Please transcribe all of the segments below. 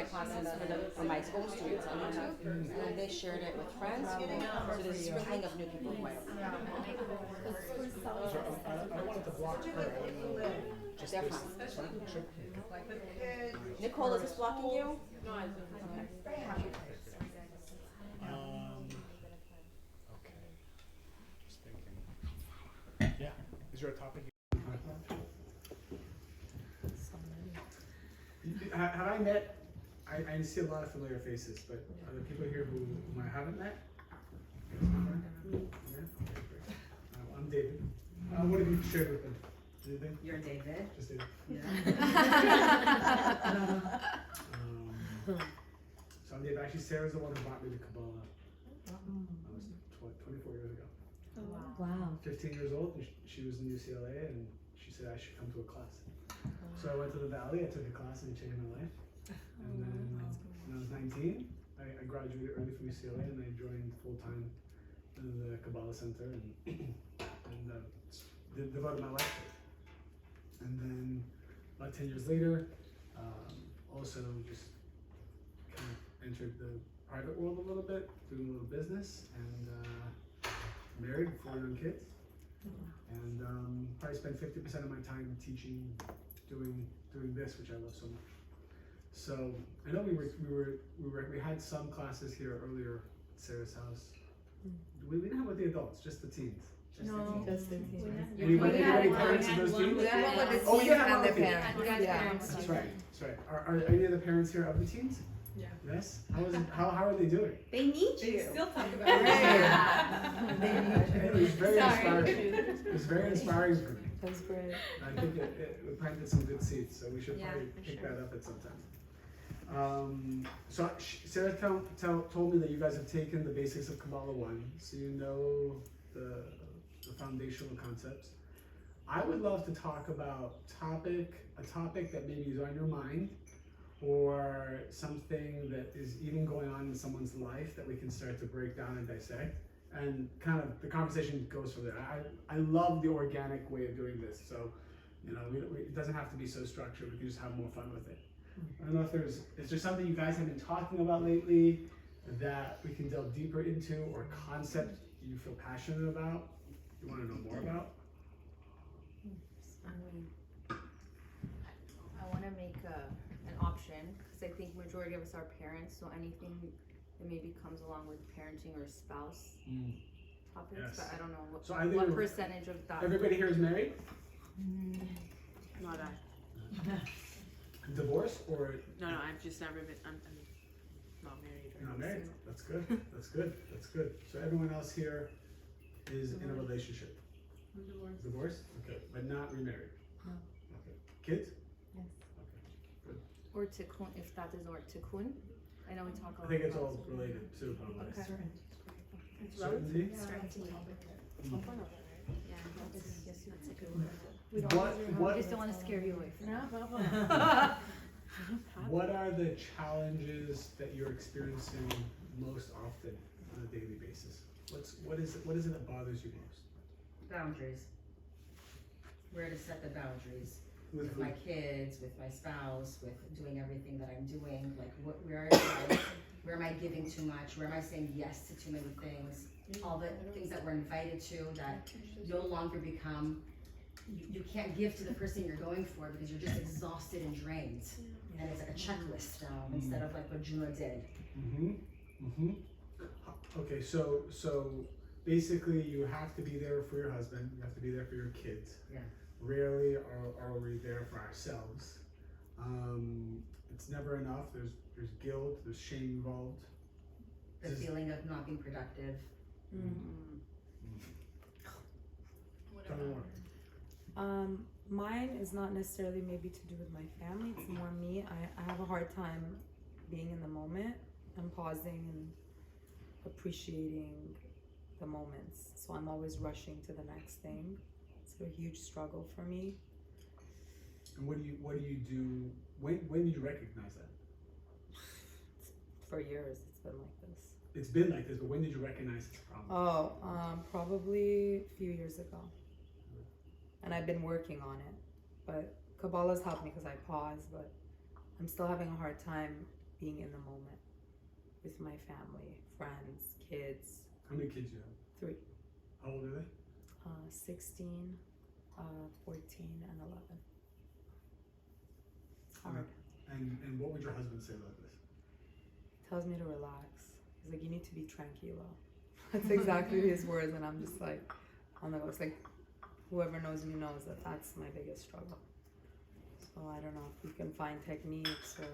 classes for my own students on YouTube, and then they shared it with friends. So there's a sprinkling of new people quite often. So I wanted to block her. Just They're this. fine. Sure. Nicole, is this blocking you? Okay. Just thinking. Yeah. Is there a topic you want to talk about? Have I met? I see a lot of familiar faces, but are there people here whom I haven't met? Yeah? Okay, great. I'm David. What have you shared with them? Anything? You're David. Just David. Yeah. So I'm David. Actually, Sarah's the one who brought me to Kabbalah. I was 24 years ago. Wow. 15 years old, and she was in UCLA, and she said I should come to a class. So I went to the Valley, I took a class, and it changed my life. And then when I was 19, I graduated early from UCLA, and I joined full-time in the Kabbalah Center, and devoted my life to it. And then about 10 years later, also just kind of entered the private world a little bit, doing a little business, and married, 4 young kids, and probably spent 50% of my time teaching, doing this, which I love so much. So I know we had some classes here earlier at Sarah's house. We didn't have with the adults, just the teens. Just the teens. Anybody parents of those teens? Oh, yeah, the parents. That's right. Are any of the parents here of the teens? Yeah. Yes. How are they doing? They need They you. still talk about It was very inspiring. It was very inspiring for me. That's great. I think it planted some good seeds, so we should probably pick that up at some time. So Sarah told me that you guys have taken the basics of Kabbalah 1, so you know the foundational concepts. I would love to talk about a topic that maybe is on your mind, or something that is even going on in someone's life that we can start to break down and dissect, and kind of the conversation goes from there. I love the organic way of doing this, so it doesn't have to be so structured. We can just have more fun with it. I don't know if is there something you guys have been talking about lately that we can delve deeper into, or concept you feel passionate about, you want to know more about? I want to make an option, because I think majority of us are parents, so anything that maybe comes along with parenting or spouse topics, Yes. but I don't know So what percentage of that. Everybody here is married? Not I. Divorced or No, I've just never been. I'm not married. Or not married? That's good. That's good. That's good. So everyone else here is in a relationship. I'm divorced. Divorced? Okay. But not remarried? No. Okay. Kids? Yes. Okay. Good. Or tikkun, if that is, or tikkun. I know we talk a lot I think it's about all related to probably. Okay. Certainty? Certainty. Mm. Yeah, yes, that's a good word. We What just don't want to scare you away from What are the challenges that you're experiencing most often on a daily basis? What is it that bothers you most? Boundaries. Where to set the boundaries with who? my kids, with my spouse, with doing everything that I'm doing. Like, where am I giving too much? Where am I saying yes to too many things? All the things that we're invited to that no longer become. You can't give to the person you're going for because you're just exhausted and drained. And it's like a checklist now instead of like what Juno did. Okay, so basically you have to be there for your husband, you have to be there for your kids. Yeah. Rarely are we there for ourselves. It's never enough. There's guilt, there's shame involved. The feeling of not being productive. Tell me more. Mine is not necessarily maybe to do with my family, it's more me. I have a hard time being in the moment and pausing and appreciating the moments. So I'm always rushing to the next thing. It's a huge struggle for me. And what do you do, when did you recognize that? For years it's been like this. It's been like this, but when did you recognize it's a problem? Oh, probably a few years ago. And I've been working on it, but Kabbalah's helped me because I pause, but I'm still having a hard time being in the moment with my family, friends, kids. How many kids you have? 3. How old are they? 16, 14, and 11. It's hard. And what would your husband say about this? He tells me to relax. He's like, you need to be tranquilo. That's exactly his words, and I'm just like, oh no, it's like, whoever knows me knows that that's my biggest struggle. So I don't know if we can find techniques or,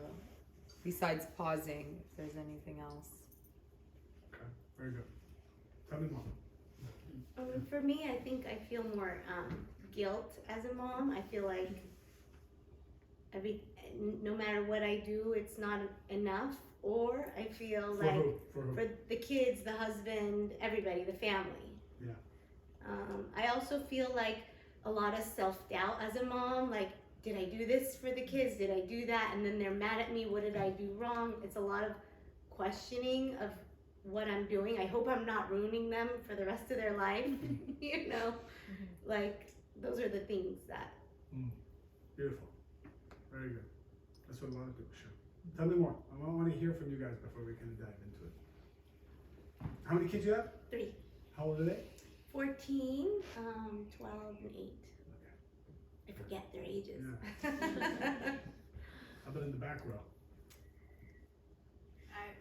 besides pausing, if there's anything else. Okay, very good. Tell me more. For me, I think I feel more guilt as a mom. I feel like no matter what I do, it's not enough. Or I feel For like who? For who? for the kids, the husband, everybody, the family. Yeah. I also feel like a lot of self-doubt as a mom. Like, did I do this for the kids? Did I do that? And then they're mad at me. What did I do wrong? It's a lot of questioning of what I'm doing. I hope I'm not ruining them for the rest of their life. You know, like those are the things that. Beautiful. Very good. That's what a lot of people show. Tell me more. I want to hear from you guys before we can dive into it. How many kids you have? 3. How old are they? 14, 12, and 8. I forget their ages. Yeah. How about in the back row? I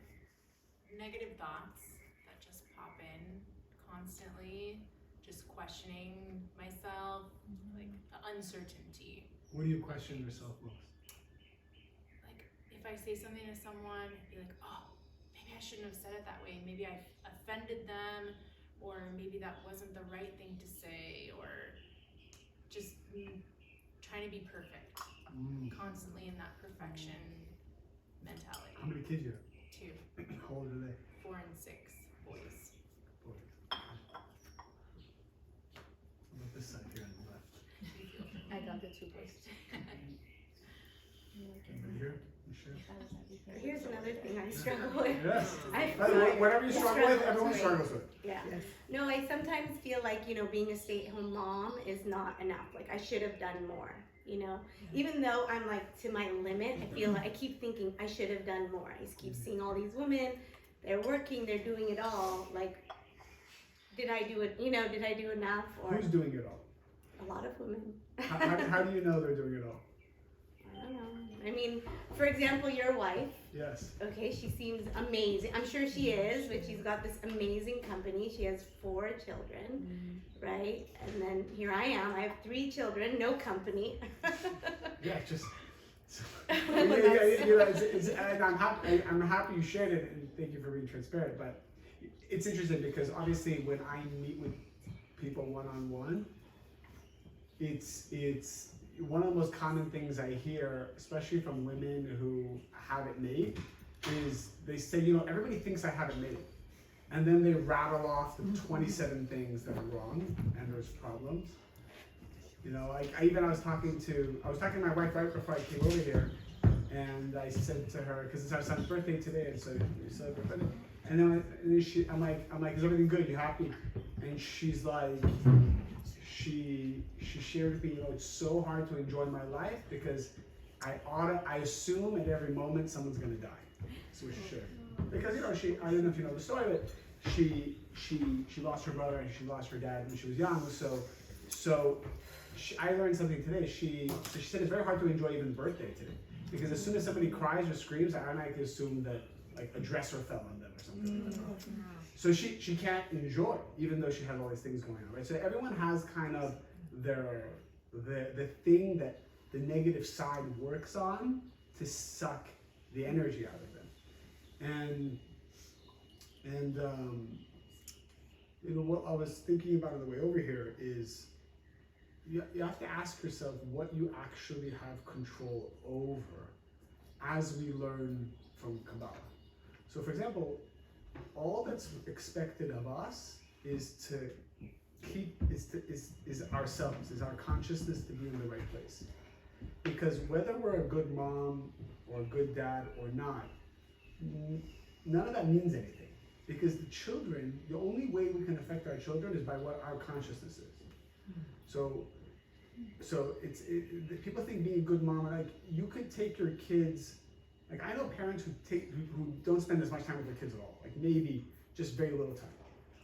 negative thoughts that just pop in constantly, just questioning myself, like the uncertainty. What do you question yourself most? Like if I say something to someone, I'd be like, oh, maybe I shouldn't have said it that way. Maybe I offended them, or maybe that wasn't the right thing to say, or just trying to be perfect. Constantly in that perfection mentality. How many kids you have? 2, How old are they? 4 and 6 boys. Boys. How about this side here on the left? I got the 2 boys. Anybody here? Michelle? Here's another thing I struggle with. Yes. I By the way, whatever you struggle with, everyone Right. struggles with. Yeah. Yes. No, I sometimes feel like, being a stay-at-home mom is not enough. Like, I should have done more, Even though I'm, like, to my limit, I feel like I keep thinking I should have done more. I just keep seeing all these women, they're working, they're doing it all. Like, did I do it, did I do enough? Or Who's doing it all? a lot of women. How do you know they're doing it all? I don't know. I mean, for example, your wife, Yes. okay, she seems amazing. I'm sure she is, but she's got this amazing company. She has 4 children, right? And then here I am. I have 3 children, no company. Yeah, just. That's- And I'm happy you shared it, and thank you for being transparent. But it's interesting because obviously when I meet with people one-on-one, it's one of the most common things I hear, especially from women who have it made, is they say, everybody thinks I have it made. And then they rattle off the 27 things that are wrong and there's problems. I was talking to my wife right before I came over here, and I said to her, because it's our son's birthday today, and so we celebrate birthday. And then I'm like, is everything good? You happy? And she's like, she shared with me, it's so hard to enjoy my life because I assume at every moment someone's gonna die. So we shared. Because I don't know if you know the story, but she lost her brother and she lost her dad when she was young. So I learned something today. She said it's very hard to enjoy even birthday today because as soon as somebody cries or screams, I automatically assume that like a dresser fell on them or something like that. So she can't enjoy, even though she has all these things going on, right? So everyone has kind of the thing that the negative side works on to suck the energy out of them. And what I was thinking about on the way over here is you have to ask yourself what you actually have control over as we learn from Kabbalah. So for example, all that's expected of us is to keep is ourselves, is our consciousness to be in the right place. Because whether we're a good mom or a good dad or not, none of that means anything. Because the children, the only way we can affect our children is by what our consciousness is. So people think being a good mom, like you could take your kids Like I know parents who don't spend as much time with their kids at all, like maybe just very little time.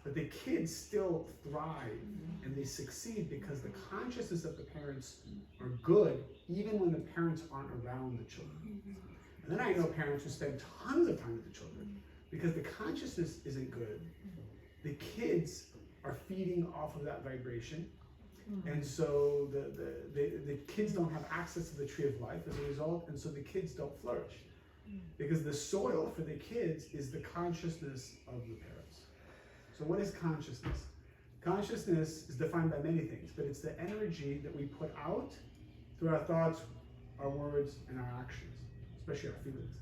But the kids still thrive and they succeed because the consciousness of the parents are good even when the parents aren't around the children. And then I know parents who spend tons of time with the children because the consciousness isn't good. The kids are feeding off of that vibration. And so the kids don't have access to the tree of life as a result, and so the kids don't flourish. Because the soil for the kids is the consciousness of the parents. So what is consciousness? Consciousness is defined by many things, but it's the energy that we put out through our thoughts, our words, and our actions, especially our feelings.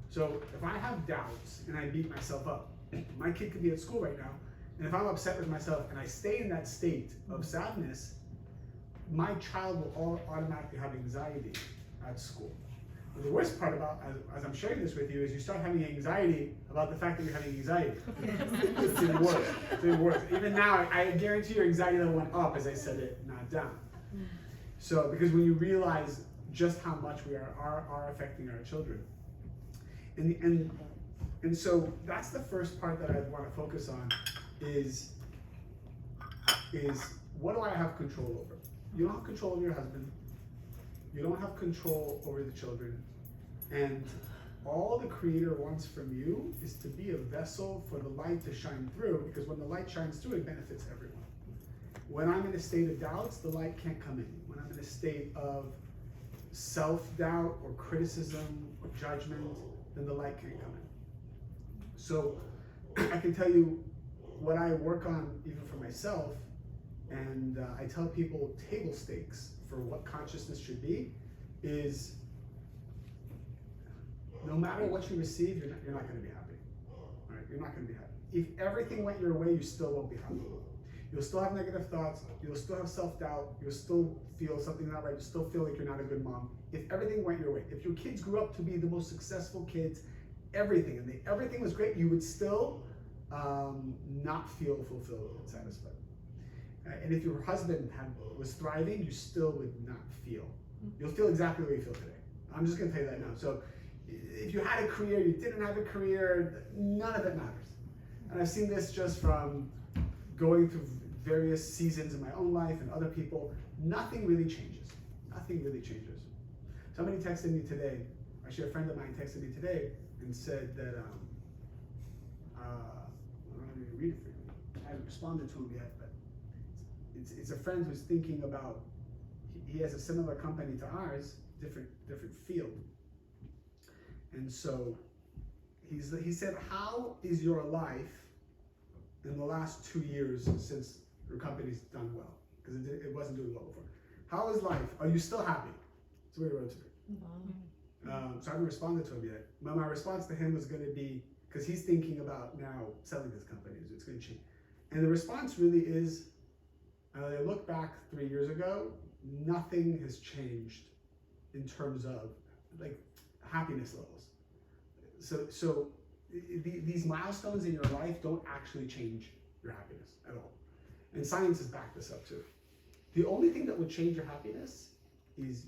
So if I have doubts and I beat myself up, my kid could be at school right now, and if I'm upset with myself and I stay in that state of sadness, my child will automatically have anxiety at school. And the worst part about, as I'm sharing this with you, is you start having anxiety about the fact that you're having anxiety. It's even worse. It's even worse. Even now, I guarantee your anxiety level went up as I said it, not down. So, because when you realize just how much we are affecting our children. And so that's the first part that I want to focus on is what do I have control over? You don't have control over your husband. You don't have control over the children. And all the Creator wants from you is to be a vessel for the light to shine through, because when the light shines through, it benefits everyone. When I'm in a state of doubts, the light can't come in. When I'm in a state of self-doubt or criticism or judgment, then the light can't come in. So I can tell you what I work on even for myself, and I tell people table stakes for what consciousness should be is no matter what you receive, you're not going to be happy. All right? You're not going to be happy. If everything went your way, you still won't be happy. You'll still have negative thoughts. You'll still have self-doubt. You'll still feel something's not right. You'll still feel like you're not a good mom. If everything went your way, if your kids grew up to be the most successful kids, everything, and everything was great, you would still not feel fulfilled and satisfied. And if your husband was thriving, you still would not feel. You'll feel exactly what you feel today. I'm just going to tell you that now. So if you had a career, you didn't have a career, none of it matters. And I've seen this just from going through various seasons in my own life and other people. Nothing really changes. Nothing really changes. Somebody texted me today, actually a friend of mine texted me today and said that, let me read it for you. I haven't responded to him yet, but it's a friend who's thinking about, he has a similar company to ours, different field. And so he said, how is your life in the last 2 years since your company's done well? Because it wasn't doing well before. How is life? Are you still happy? That's what he wrote to me. So I haven't responded to him yet. But my response to him was going to be, because he's thinking about now selling his company, it's going to change. And the response really is, I look back 3 years ago, nothing has changed in terms of like happiness levels. So these milestones in your life don't actually change your happiness at all. And science has backed this up too. The only thing that would change your happiness is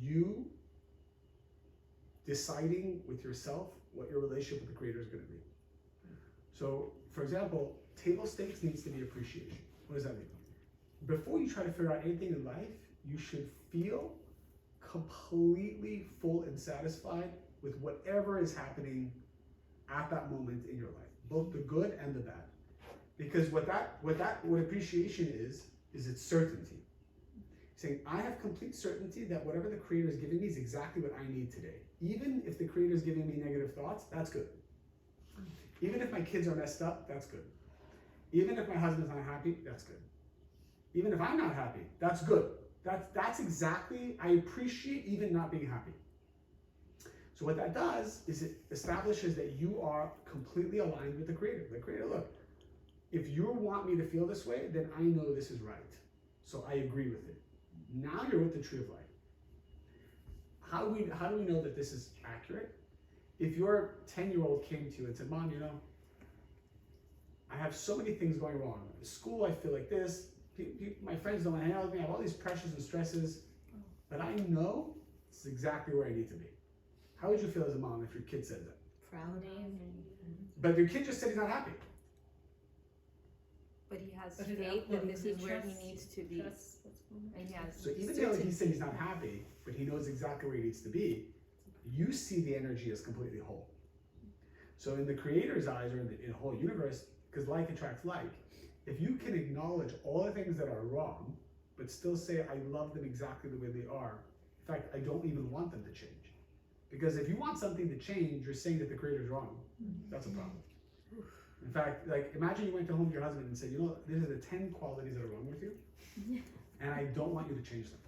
you deciding with yourself what your relationship with the Creator is going to be. So, for example, table stakes needs to be appreciation. What does that mean? Before you try to figure out anything in life, you should feel completely full and satisfied with whatever is happening at that moment in your life, both the good and the bad. Because what appreciation is it's certainty. Saying, I have complete certainty that whatever the Creator is giving me is exactly what I need today. Even if the Creator is giving me negative thoughts, that's good. Even if my kids are messed up, that's good. Even if my husband's not happy, that's good. Even if I'm not happy, that's good. That's exactly, I appreciate even not being happy. So what that does is it establishes that you are completely aligned with the Creator. The Creator, look, if you want me to feel this way, then I know this is right. So I agree with it. Now you're with the tree of life. How do we know that this is accurate? If your 10-year-old came to you and said, Mom, you know, I have so many things going wrong. At school, I feel like this. My friends don't want to hang out with me. I have all these pressures and stresses. But I know this is exactly where I need to be. How would you feel as a mom if your kid said that? Proud. But your kid just said he's not happy. But he has But his faith output that this is where he trusts- needs to be. Trust what's going on. And he has So even though he said he's not happy, but he knows exactly where he needs to be, you see the energy as completely whole. So in the creator's eyes, or in the whole universe, because like attracts like, if you can acknowledge all the things that are wrong, but still say, I love them exactly the way they are. In fact, I don't even want them to change. Because if you want something to change, you're saying that the creator's wrong. That's a problem. In fact, like imagine you went home to your husband and said, you know, these are the 10 qualities that are wrong with you, and I don't want you to change them.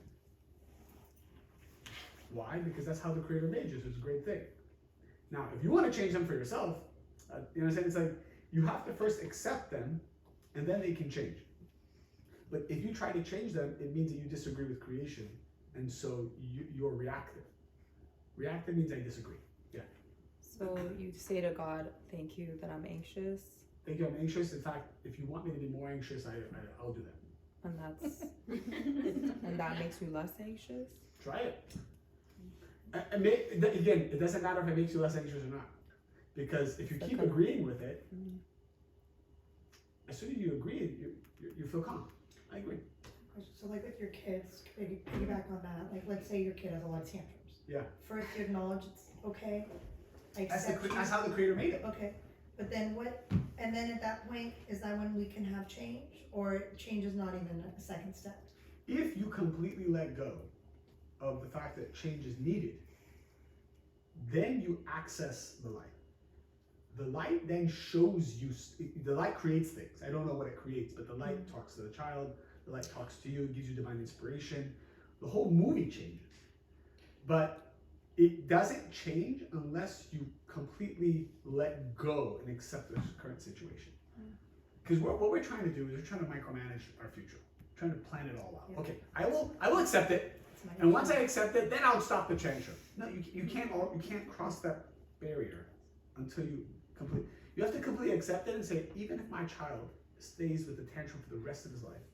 Why? Because that's how the creator made you, so it's a great thing. Now, if you want to change them for yourself, you know what I'm saying? It's like, you have to first accept them, and then they can change. But if you try to change them, it means that you disagree with creation, and so you're reactive. Reactive means I disagree. Yeah. So you say to God, thank you that I'm anxious, Thank you, I'm anxious. In fact, if you want me to be more anxious, I'll do that. and that's and that makes you less anxious. Try it. Again, it doesn't matter if it makes you less anxious or not. Because if you keep agreeing with it, as soon as you agree, you feel calm. I agree. So like with your kids, piggyback on that, like let's say your kid has a lot of tantrums. Yeah. First you acknowledge it's okay, I That's, accept you. that's how the creator made it. Okay, but then what, and then at that point, is that when we can have change? Or change is not even a second step? If you completely let go of the fact that change is needed, then you access the light. The light then shows you, the light creates things. I don't know what it creates, but the light talks to the child, the light talks to you, gives you divine inspiration. The whole movie changes. But it doesn't change unless you completely let go and accept the current situation. Because what we're trying to do is we're trying to micromanage our future, trying to plan it all out. Yeah. Okay, I will accept it, and once I accept it, then I'll stop the change. No, you can't cross that barrier until you you have to completely accept it and say, even if my child stays with the tantrum for the rest of his life,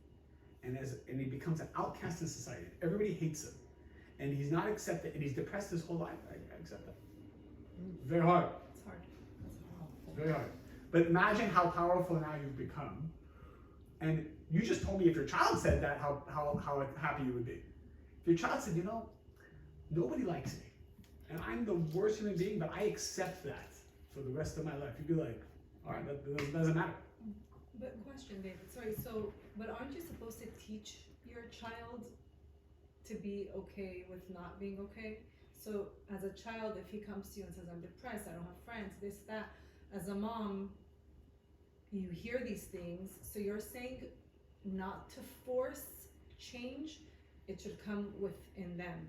and he becomes an outcast in society, everybody hates him, and he's not accepted, and he's depressed his whole life, I accept that. Very hard. It's hard. Very hard. But imagine how powerful now you've become. And you just told me if your child said that, how happy you would be. If your child said, you know, nobody likes me, and I'm the worst human being, but I accept that for the rest of my life, you'd be like, all right, that doesn't matter. But question, David, sorry, so, but aren't you supposed to teach your child to be okay with not being okay? So as a child, if he comes to you and says, I'm depressed, I don't have friends, this, that, as a mom, you hear these things, so you're saying not to force change, it should come within them,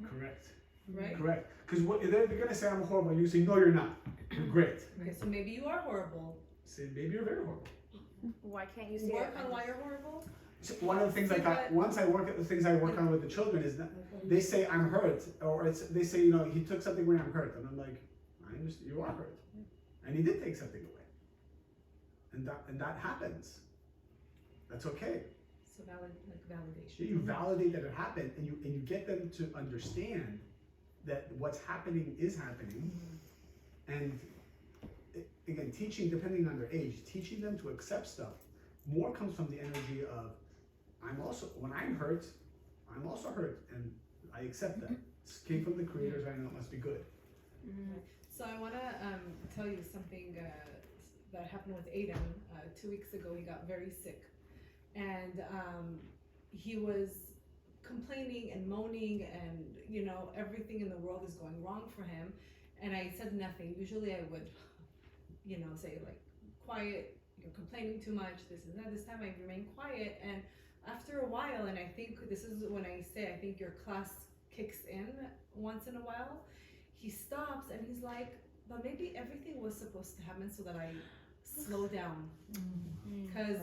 Correct. right? Correct. Because they're going to say I'm horrible, and you say, no, you're not. You're great. Okay, so maybe you are horrible. Say, maybe you're very horrible. Why can't you say Work it? on why you're horrible. So one of the things once I work at the things I work on with the children is that they say I'm hurt, or they say, you know, he took something away, I'm hurt, and I'm like, I understand, you are hurt, and he did take something away, and that happens. That's okay. So validation. You validate that it happened, and you get them to understand that what's happening is happening, and again, teaching, depending on their age, teaching them to accept stuff more comes from the energy of, when I'm hurt, I'm also hurt, and I accept that. This came from the creators, I know it must be good. So I want to tell you something that happened with Aiden 2 weeks ago. He got very sick, and he was complaining and moaning, and you know, everything in the world is going wrong for him. And I said nothing. Usually I would, you know, say like, quiet, you're complaining too much, this and that. This time I remained quiet, and after a while, and I think this is when I say I think your class kicks in once in a while, he stops and he's like, but maybe everything was supposed to happen so that I slow down. Because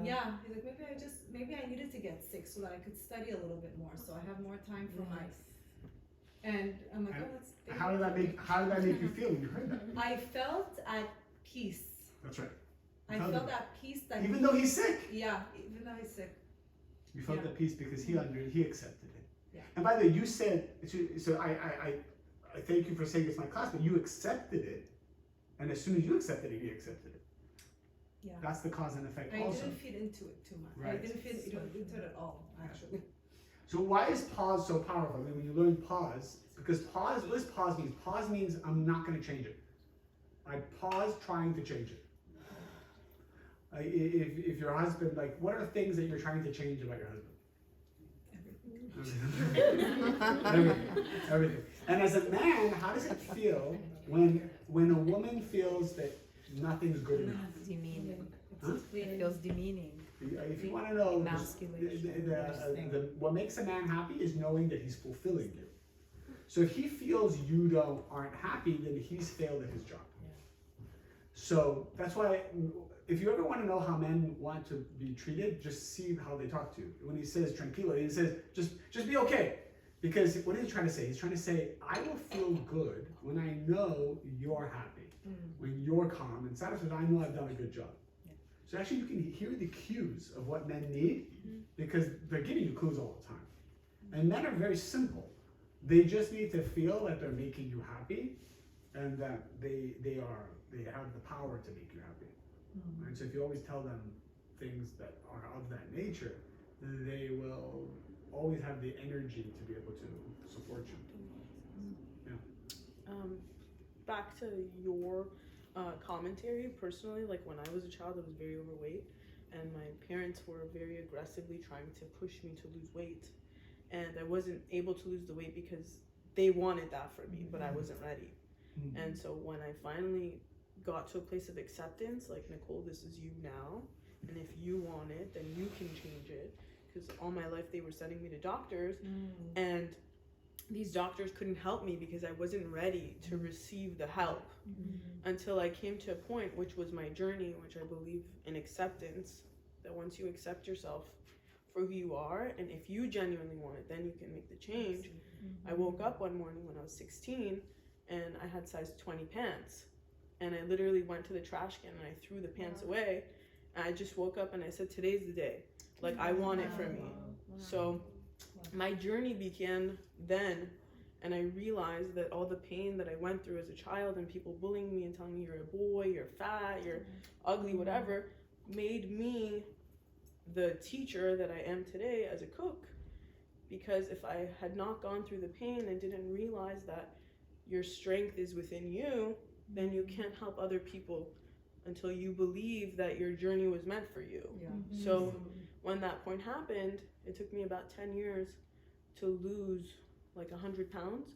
yeah, he's like, maybe I needed to get sick so that I could study a little bit more, so I have more time for my. And I'm like, oh, that's. How did that make you feel when you heard that? I felt at peace. That's right. I felt at peace that even though he's sick. Yeah, even though he's sick. You felt at peace because he accepted it. Yeah. And by the way, you said, so I thank you for saying it's my class, but you accepted it, and as soon as you accepted it, he accepted it. Yeah. That's the cause and effect I also. didn't feed into it too much. I Right. didn't feed into it at all, actually. So why is pause so powerful? I mean, when you learn pause, because pause, what does pause mean? Pause means I'm not going to change it. I pause trying to change it. If your husband, like, what are things that you're trying to change about your husband? Everything. And as a man, how does it feel when a woman feels that nothing's good enough? Demeaning. Huh? It feels demeaning. If you want to know, Emasculation. what makes a man happy is knowing that he's fulfilling you. So if he feels you aren't happy, then he's failed at his job. So that's why, if you ever want to know how men want to be treated, just see how they talk to you. When he says tranquilo, he says just be okay. Because what is he trying to say? He's trying to say, I will feel good when I know you're happy, when you're calm and satisfied. I know I've done a good job. So actually, you can hear the cues of what men need because they're giving you clues all the time. And men are very simple. They just need to feel that they're making you happy, and that they have the power to make you happy. Right? So if you always tell them things that are of that nature, they will always have the energy to be able to support you. Back to your commentary, personally, like when I was a child, I was very overweight, and my parents were very aggressively trying to push me to lose weight, and I wasn't able to lose the weight because they wanted that for me, but I wasn't ready. And so when I finally got to a place of acceptance, like, Nicole, this is you now, and if you want it, then you can change it, because all my life they were sending me to doctors, and these doctors couldn't help me because I wasn't ready to receive the help until I came to a point, which was my journey, which I believe in acceptance, that once you accept yourself for who you are, and if you genuinely want it, then you can make the change. I woke up one morning when I was 16 and I had size 20 pants, and I literally went to the trash can and I threw the pants away, and I just woke up and I said, today's the day, like, I want it for me. So my journey began then, and I realized that all the pain that I went through as a child, and people bullying me and telling me you're a boy, you're fat, you're ugly, whatever, made me the teacher that I am today as a cook. Because if I had not gone through the pain and didn't realize that your strength is within you, then you can't help other people until you believe that your journey was meant for you. So when that point happened, it took me about 10 years to lose like 100 pounds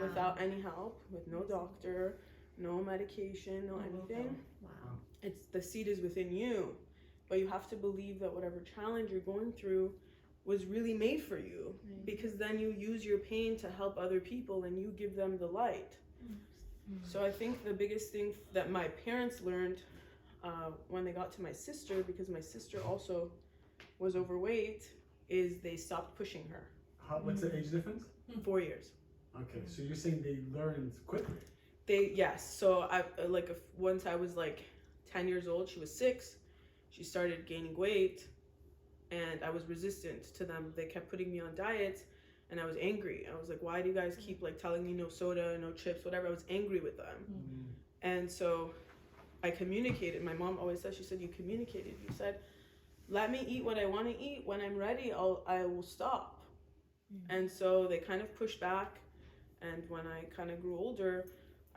without any help, with no doctor, no medication, no anything. It's the seed is within you, but you have to believe that whatever challenge you're going through was really made for you, because then you use your pain to help other people and you give them the light. So I think the biggest thing that my parents learned when they got to my sister, because my sister also was overweight, is they stopped pushing her. What's the age difference? 4 years. Okay, so you're saying they learned quickly. Yes. So once I was like 10 years old, she was 6. She started gaining weight, and I was resistant to them. They kept putting me on diets, and I was angry. I was like, why do you guys keep like telling me no soda, no chips, whatever? I was angry with them. And so I communicated. My mom always said, she said, you communicated. You said, let me eat what I want to eat. When I'm ready, I will stop. And so they kind of pushed back. And when I kind of grew older,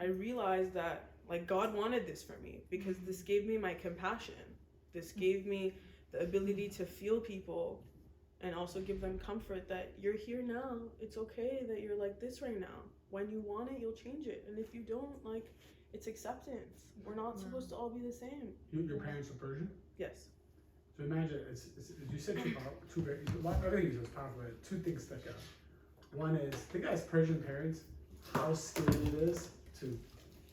I realized that like God wanted this for me, because this gave me my compassion. This gave me the ability to feel people and also give them comfort that you're here now. It's okay that you're like this right now. When you want it, you'll change it. And if you don't, like, it's acceptance. We're not supposed to all be the same. Your parents were Persian? Yes. So imagine, you said two very, everything was powerful, but two things stuck out. One is, think as Persian parents, how scary it is to,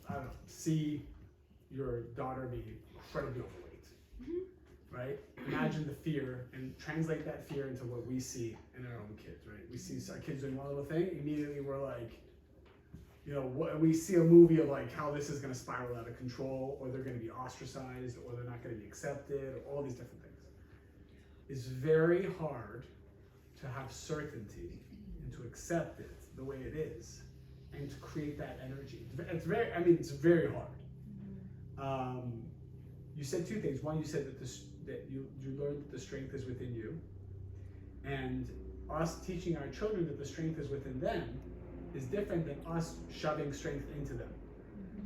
I don't know, see your daughter be incredibly overweight, right? Imagine the fear, and translate that fear into what we see in our own kids, right? We see our kids doing one little thing, immediately we're like, you know, we see a movie of like how this is going to spiral out of control, or they're going to be ostracized, or they're not going to be accepted, or all these different things. It's very hard to have certainty and to accept it the way it is, and to create that energy. It's very, I mean, it's very hard. You said two things. One, you said that you learned that the strength is within you, and us teaching our children that the strength is within them is different than us shoving strength into them.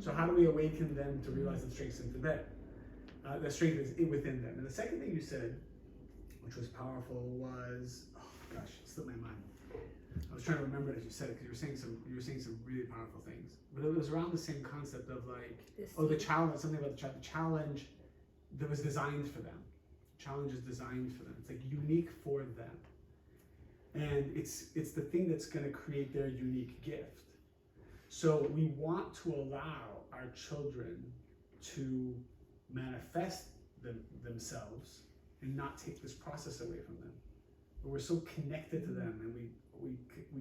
So how do we awaken them to realize the strength is into them? The strength is within them. And the second thing you said, which was powerful, was, oh gosh, it slipped my mind. I was trying to remember it as you said it, because you were saying some really powerful things. But it was around the same concept of like, the challenge, something about the challenge that was designed for them. Challenge is designed for them. It's like unique for them. And it's the thing that's going to create their unique gift. So we want to allow our children to manifest themselves and not take this process away from them. But we're so connected to them, and we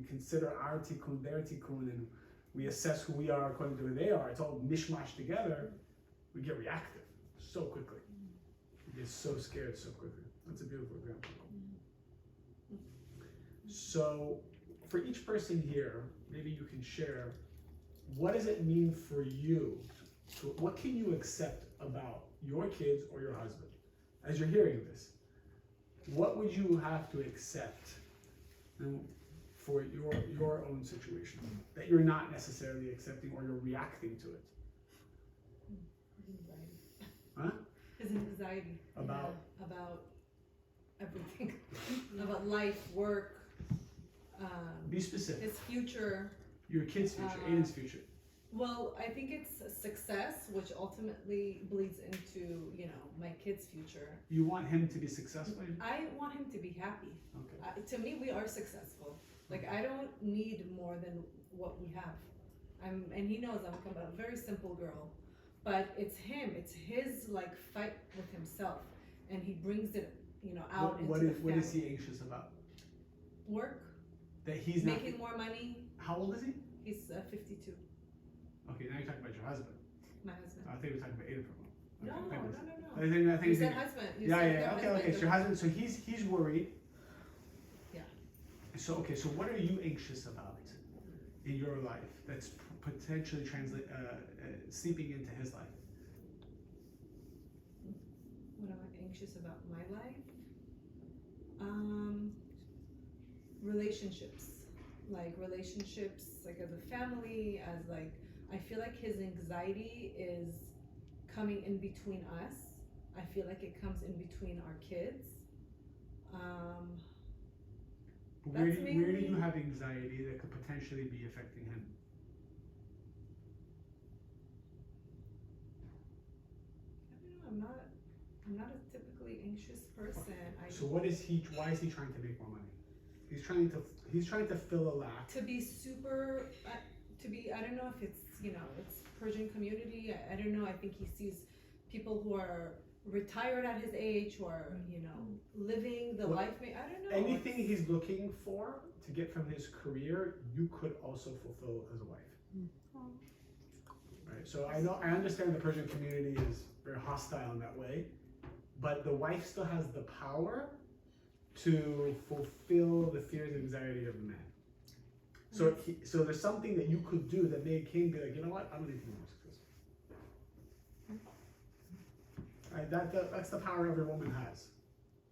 consider our tikkun, their tikkun, and we assess who we are according to who they are. It's all mishmash together. We get reactive so quickly. We get so scared so quickly. That's a beautiful example. So for each person here, maybe you can share, what does it mean for you? What can you accept about your kids or your husband? As you're hearing this, what would you have to accept for your own situation that you're not necessarily accepting, or you're reacting to it? Huh? His anxiety. About? About everything. About life, work. Be specific. His future. Your kid's future, Aiden's future. Well, I think it's success, which ultimately bleeds into, my kid's future. You want him to be successful? I want him to be happy. Okay. To me, we are successful. Like, I don't need more than what we have. And he knows I'm a very simple girl, but it's him. It's his fight with himself, and he brings it, out into the family. What is he anxious about? Work. That he's not making more money. How old is he? He's 52. Okay, now you're talking about your husband. My husband. I think we're talking about Aiden for a moment. No. I think You said husband. Okay. So your husband. So he's worried. Yeah. So what are you anxious about in your life that's potentially seeping into his life? What am I anxious about my life? Relationships, as a family, I feel like his anxiety is coming in between us. I feel like it comes in between our kids. Where do you have anxiety that could potentially be affecting him? I don't know. I'm not a typically anxious person. So why is he trying to make more money? He's trying to fill a lack. I don't know if it's, it's Persian community. I don't know. I think he sees people who are retired at his age, who are, living the life. I don't know. Anything he's looking for to get from his career, you could also fulfill as a wife. Right. So I understand the Persian community is very hostile in that way, but the wife still has the power to fulfill the fears and anxiety of the man. So there's something that you could do that made King be like, you know what, I'm gonna be more successful. Right, that's the power every woman has,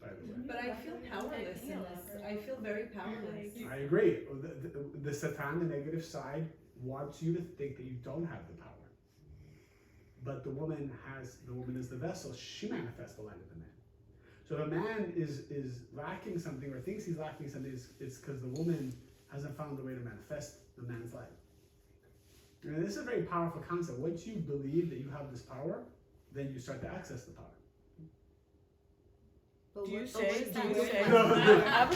by the way. But I feel powerless in this. I feel very powerless. I agree. The Satan, the negative side, wants you to think that you don't have the power. But the woman is the vessel. She manifests the light of the man. So if a man is lacking something or thinks he's lacking something, it's because the woman hasn't found the way to manifest the man's light. And this is a very powerful concept. Once you believe that you have this power, then you start to access the power. But Do you what say? does that Do you look say? like? I have a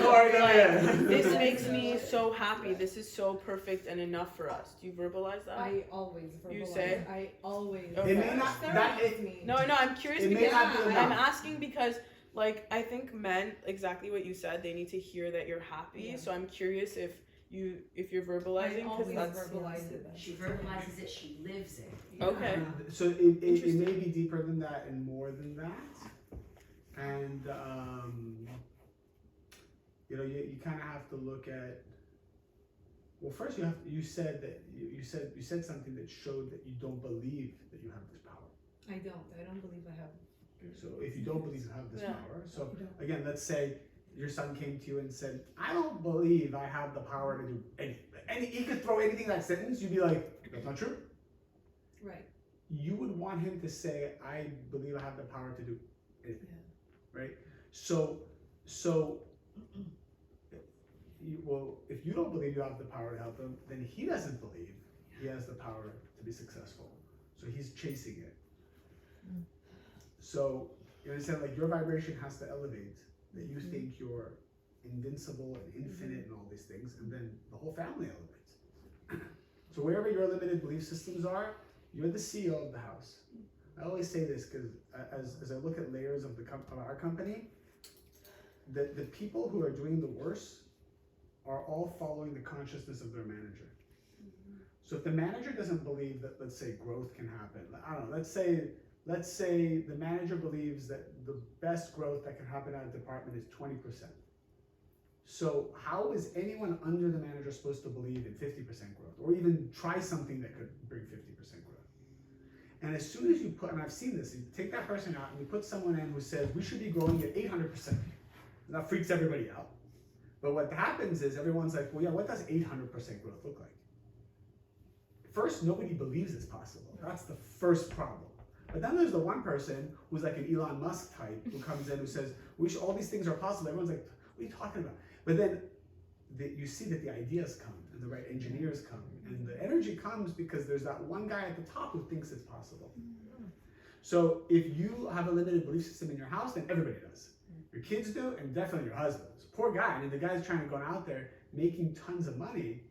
question. This makes me so happy. This is so perfect and enough for us. Do you verbalize that? I always verbalize. You say? I always. Okay. It may not. No, I'm curious It may because not be enough. I'm asking because, I think men, exactly what you said, they need to hear that you're happy. Yeah. So I'm curious if you're verbalizing, I because always that's verbalize it. She verbalizes it, she lives it. okay. So it may be deeper than that and more than that. And you know, you kind of have to look at. Well, first you said something that showed that you don't believe that you have this power. I don't believe I have. So if you don't believe you have this Yeah. power, so again, let's say your son came to you and said, "I don't believe I have the power to do anything." He could throw anything in that sentence. You'd be like, "That's not true." Right. You would want him to say, "I believe I have the power to do anything," Yeah. right? So, well, if you don't believe you have the power to help him, then he doesn't believe he has the power to be successful. So he's chasing it. So you understand, like your vibration has to elevate. That you think you're invincible and infinite and all these things, and then the whole family elevates. So wherever your limited belief systems are, you're the CEO of the house. I always say this because as I look at layers of our company, the people who are doing the worst are all following the consciousness of their manager. So if the manager doesn't believe that, let's say, growth can happen, I don't know, let's say the manager believes that the best growth that can happen at a department is 20%. So how is anyone under the manager supposed to believe in 50% growth, or even try something that could bring 50% growth? And as soon as you put, and I've seen this, you take that person out and you put someone in who says, we should be growing at 800%. And that freaks everybody out. But what happens is everyone's like, well, yeah, what does 800% growth look like? First, nobody believes it's possible. That's the first problem. But then there's the one person who's like an Elon Musk type who comes in who says, all these things are possible. Everyone's like, what are you talking about? But then you see that the ideas come and the right engineers come and the energy comes because there's that one guy at the top who thinks it's possible. So if you have a limited belief system in your house, then everybody does. Your kids do, and definitely your husband. Poor guy. I mean, the guy's trying to go out there making tons of money,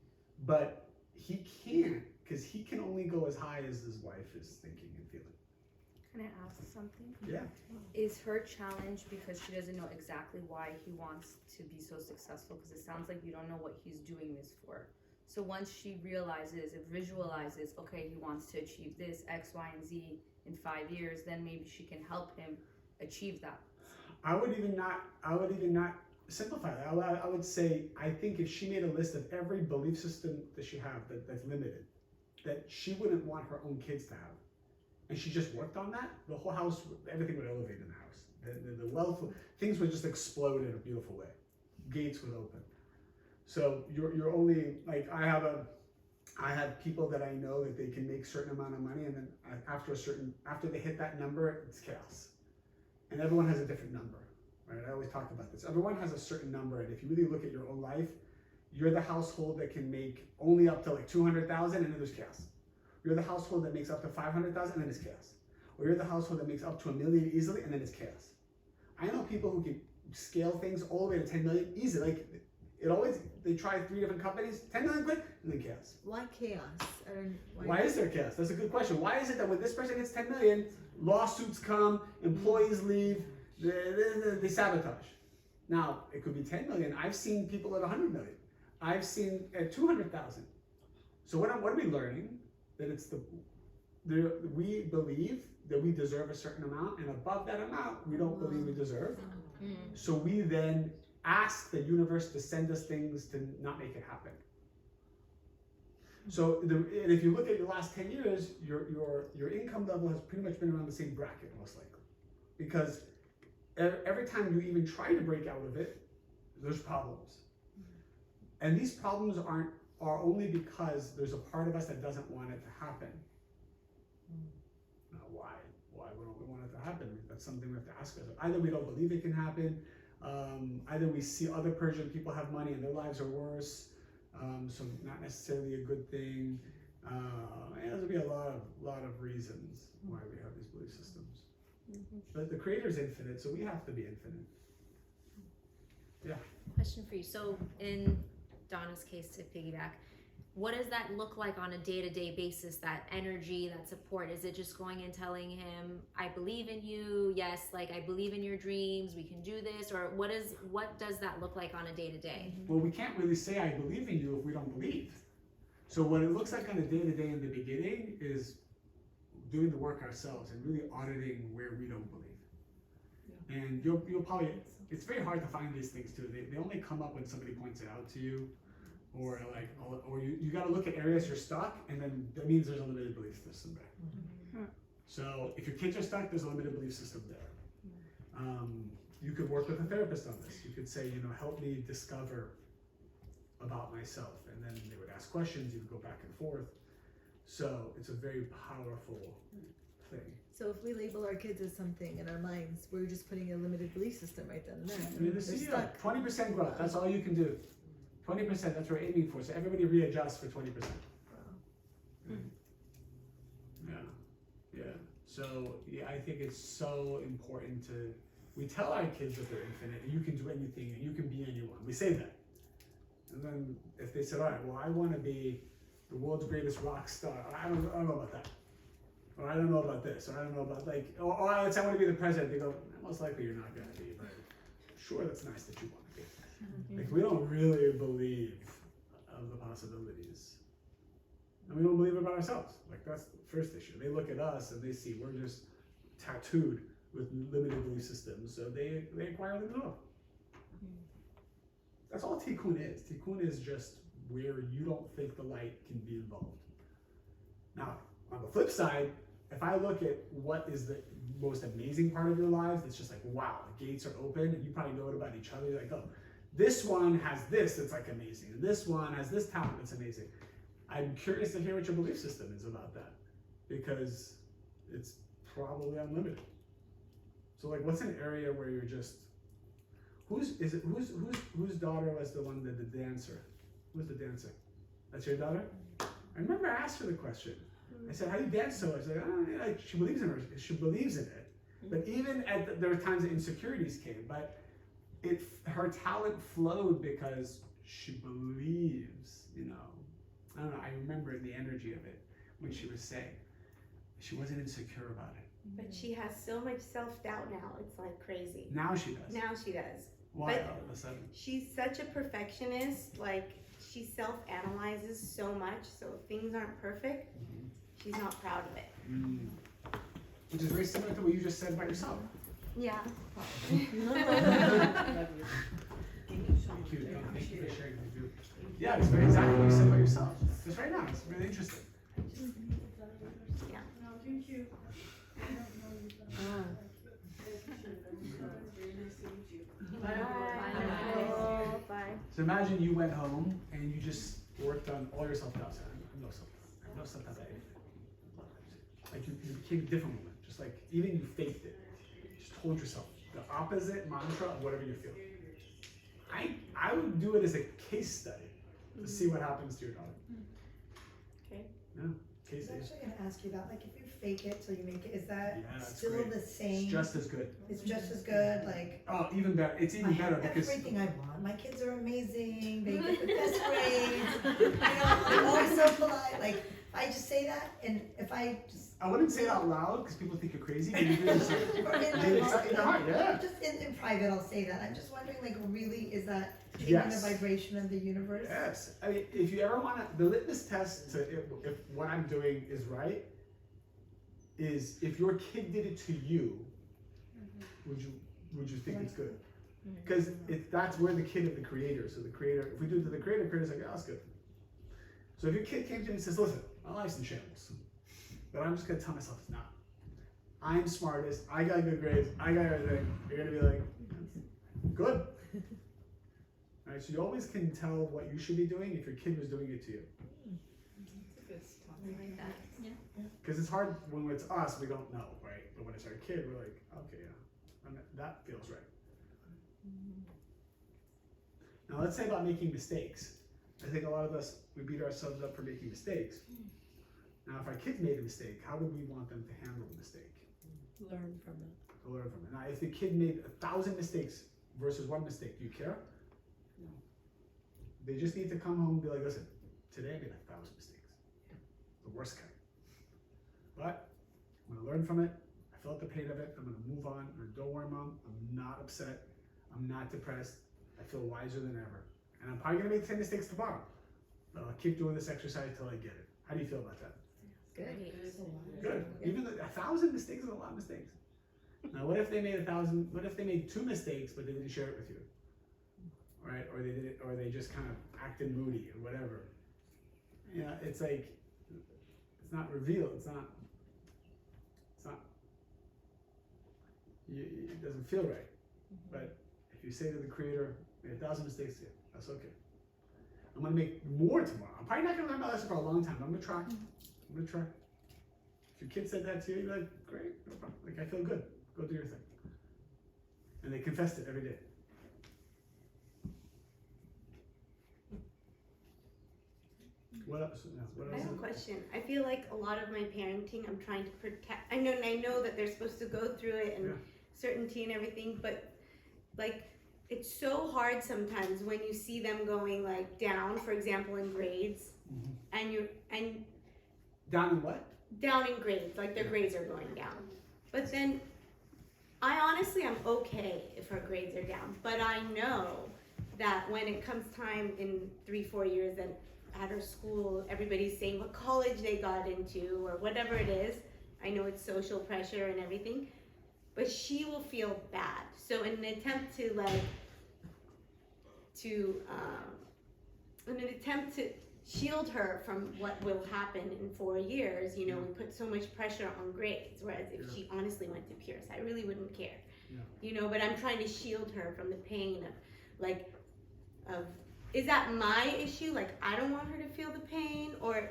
but he can't because he can only go as high as his wife is thinking and feeling. Can I ask something? Yeah. Is her challenge because she doesn't know exactly why he wants to be so successful? Because it sounds like you don't know what he's doing this for. So once she realizes and visualizes, okay, he wants to achieve this, X, Y, and Z in 5 years, then maybe she can help him achieve that. I would even not simplify that. I would say, I think if she made a list of every belief system that she has that's limited, that she wouldn't want her own kids to have, and she just worked on that, the whole house, everything would elevate in the house. The wealth, things would just explode in a beautiful way. Gates would open. So you're only, like, I have people that I know that they can make a certain amount of money, and then after they hit that number, it's chaos. And everyone has a different number, right? I always talk about this. Everyone has a certain number, and if you really look at your own life, you're the household that can make only up to like 200,000, and then there's chaos. You're the household that makes up to 500,000, and then it's chaos. Or you're the household that makes up to 1 million easily, and then it's chaos. I know people who can scale things all the way to 10 million easily. Like they try 3 different companies, 10 million quid, and then chaos. Why chaos? Why is there chaos? That's a good question. Why is it that when this person gets 10 million, lawsuits come, employees leave, they sabotage? Now, it could be 10 million. I've seen people at 100 million. I've seen at 200,000. So what are we learning? That we believe that we deserve a certain amount, and above that amount, we don't believe we deserve. So we then ask the universe to send us things to not make it happen. So and if you look at your last 10 years, your income level has pretty much been around the same bracket, most likely. Because every time you even try to break out of it, there's problems. And these problems are only because there's a part of us that doesn't want it to happen. Now, why? Why don't we want it to happen? That's something we have to ask ourselves. Either we don't believe it can happen, either we see other Persian people have money and their lives are worse, so not necessarily a good thing. And there'll be a lot of reasons why we have these belief systems. But the Creator is infinite, so we have to be infinite. Yeah. Question for you. So in Donna's case, to piggyback, what does that look like on a day-to-day basis, that energy, that support? Is it just going and telling him, I believe in you, yes, like I believe in your dreams, we can do this? Or what does that look like on a day-to-day? Well, we can't really say I believe in you if we don't believe. So what it looks like on a day-to-day in the beginning is doing the work ourselves and really auditing where we don't believe. And you'll probably it's very hard to find these things too. They only come up when somebody points it out to you, or like, or you got to look at areas you're stuck, and then that means there's a limited belief system there. So if your kids are stuck, there's a limited belief system there. You could work with a therapist on this. You could say, you know, help me discover about myself, and then they would ask questions. You would go back and forth. So it's a very powerful thing. So if we label our kids as something in our minds, we're just putting a limited belief system right then and there. I mean, this They're is stuck. 20% growth. That's all you can do. 20%. That's what we're aiming for. So everybody readjusts for 20%. Yeah, yeah. So yeah, I think it's so important to. We tell our kids that they're infinite, and you can do anything, and you can be anyone. We say that, and then if they said, "All right, well, I want to be the world's greatest rock star," I don't know about that, or I don't know about this, or I don't know about like, or I want to be the president. They go, most likely you're not going to be, but sure, that's nice that you want to be. Like we don't really believe of the possibilities. And we don't believe about ourselves. Like that's the first issue. They look at us and they see we're just tattooed with limited belief systems, so they acquire them all. That's all tikkun is. Tikkun is just where you don't think the light can be involved. Now, on the flip side, if I look at what is the most amazing part of your lives, it's just like, wow, the gates are open, and you probably know it about each other. You're like, oh, this one has this that's like amazing, and this one has this talent that's amazing. I'm curious to hear what your belief system is about that, because it's probably unlimited. So like, what's an area where you're just, whose daughter was the one that the dancer? Who's the dancer? That's your daughter? I remember I asked her the question. I said, how do you dance so much? She's like, oh, yeah, she believes in her. She believes in it. But even there were times that insecurities came, but her talent flowed because she believes, you know. I don't know, I remember the energy of it when she was saying. She wasn't insecure about it. But she has so much self-doubt now, it's like crazy. Now she does. Now she does. Why But all of a sudden? she's such a perfectionist, like she self-analyzes so much, so if things aren't perfect, she's not proud of it. Which is very similar to what you just said about yourself. Yeah. Thank you. Thank you for sharing with you. Yeah, it's very exactly what you said about yourself. Just right now, it's really interesting. Yeah. Thank you. Bye. So imagine you went home and you just worked on all your self-doubt. I have no self-doubt about anything. Like you became a different woman. Just like even you faked it. You just told yourself the opposite mantra of whatever you feel. I would do it as a case study to see what happens to your daughter. Okay. Yeah, case I was study. actually gonna ask you about, like, if you fake it till you make it, is that Yeah, that's still great. the same? It's just as good. It's just as good, like, Oh, even better. It's I even better have because everything I want. My kids are amazing. They get the best grades. You know, I'm always so polite. Like, I just say that, and if I just I wouldn't say it out loud because people think you're crazy. But you do it or in my in heart, your heart, yeah. just in private, I'll say that. I'm just wondering, like, really, is that changing Yes. the vibration of the universe? Yes. I mean, if you ever want to, the litmus test to if what I'm doing is right is if your kid did it to you, would you think it's good? Because that's we're the kid of the creator. So the creator, if we do it to the creator's like, yeah, that's good. So if your kid came to me and says, listen, my life's in shambles, but I'm just gonna tell myself it's not. I'm smartest. I got good grades. I got everything. You're gonna be like, good. All right. So you always can tell what you should be doing if your kid was doing it to you. Because it's hard when it's us, we don't know, right? But when it's our kid, we're like, okay, yeah, that feels right. Now let's say about making mistakes. I think a lot of us, we beat ourselves up for making mistakes. Now if our kids made a mistake, how would we want them to handle the mistake? Learn from it. To learn from it. Now if the kid made 1,000 mistakes versus one mistake, do you care? No. They just need to come home and be like, listen, today I made 1,000 mistakes. The worst kind. But I'm gonna learn from it. I felt the pain of it. I'm gonna move on. Or don't worry, Mom. I'm not upset. I'm not depressed. I feel wiser than ever. And I'm probably gonna make the same mistakes tomorrow. But I'll keep doing this exercise till I get it. How do you feel about that? Good. Good. Even 1,000 mistakes is a lot of mistakes. Now, what if they made 1,000? What if they made 2 mistakes, but they didn't share it with you, right? Or they did it, or they just kind of acted moody or whatever. Yeah, it's like it's not revealed. It's not. It doesn't feel right. But if you say to the Creator, "Made 1,000 mistakes here. That's okay. I'm gonna make more tomorrow. I'm probably not gonna learn my lesson for a long time. But I'm gonna try. I'm gonna try." If your kid said that to you, you're like, "Great, no problem. Like I feel good. Go do your thing." And they confessed it every day. What else? No, what I else? have a question. I feel like a lot of my parenting, I'm trying to protect. I know that they're supposed to go through it and Yeah. certainty and everything, but like it's so hard sometimes when you see them going like down, for example, in grades, and Down in what? down in grades, like their grades are going down. But then I honestly am okay if her grades are down, but I know that when it comes time in 3-4 years and at her school, everybody's saying what college they got into or whatever it is. I know it's social pressure and everything, but she will feel bad. So in an attempt to shield her from what will happen in 4 years, you know, we put so much pressure on grades, whereas if she honestly went to Pierce, I really wouldn't care. You know, but I'm trying to shield her from the pain of is that my issue? Like, I don't want her to feel the pain, or